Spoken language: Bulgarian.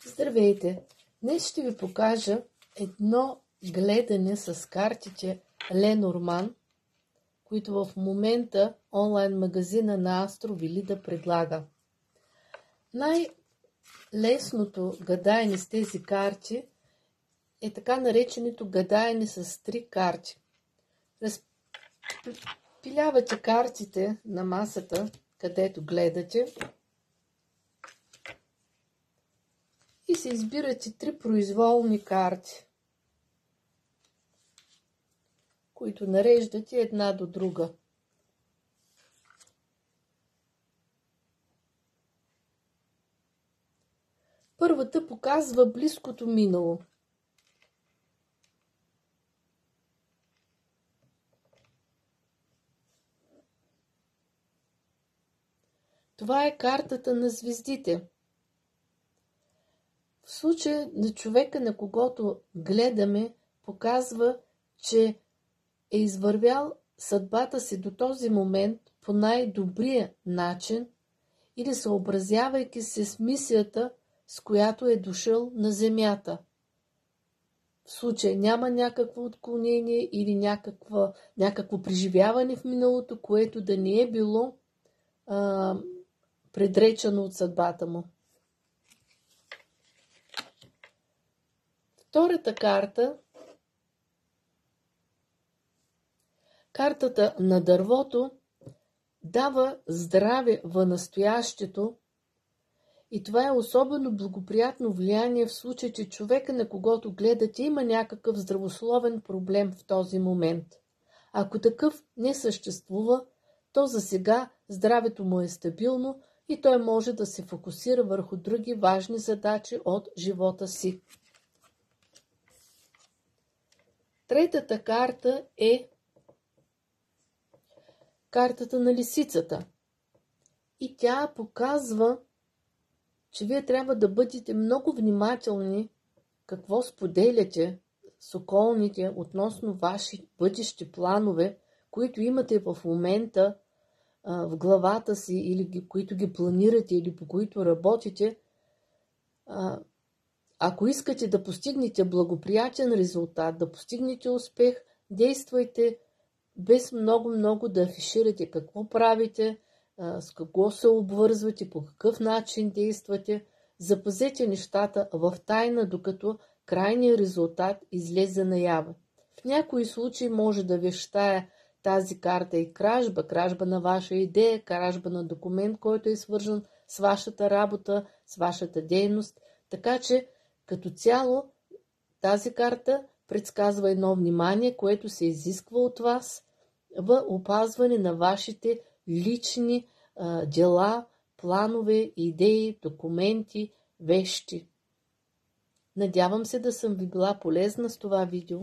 Здравейте! Днес ще ви покажа едно гледане с картите Ленорман, които в момента онлайн магазина на Астровили да предлага. Най-лесното гадаене с тези карти е така нареченото гадаене с 3 карти. Разпилявате картите на масата, където гледате, и се избирате 3 произволни карти, които нареждате една до друга. Първата показва близкото минало. Това е картата на звездите. В случая на човека, на когото гледаме, показва, че е извървял съдбата си до този момент по най-добрия начин или съобразявайки се с мисията, с която е дошъл на земята. В случая няма някакво отклонение или някакво преживяване в миналото, което да не е било предречено от съдбата му. Втората карта, картата на дървото, дава здраве в настоящето и това е особено благоприятно влияние в случай, че човека, на когото гледате, има някакъв здравословен проблем в този момент. Ако такъв не съществува, то за сега здравето му е стабилно и той може да се фокусира върху други важни задачи от живота си. Третата карта е картата на лисицата. И тя показва, че вие трябва да бъдете много внимателни какво споделяте с околните относно ваши бъдещи планове, които имате в момента в главата си, или които ги планирате, или по които работите. Ако искате да постигнете благоприятен резултат, да постигнете успех, действайте без много да афиширате какво правите, с какво се обвързвате, по какъв начин действате. Запазете нещата в тайна, докато крайният резултат излезе наяве. В някои случаи може да вещае тази карта и кражба на ваша идея, кражба на документ, който е свързан с вашата работа, с вашата дейност. Така че като цяло тази карта предсказва едно внимание, което се изисква от вас в опазване на вашите лични дела, планове, идеи, документи, вещи. Надявам се да съм ви била полезна с това видео.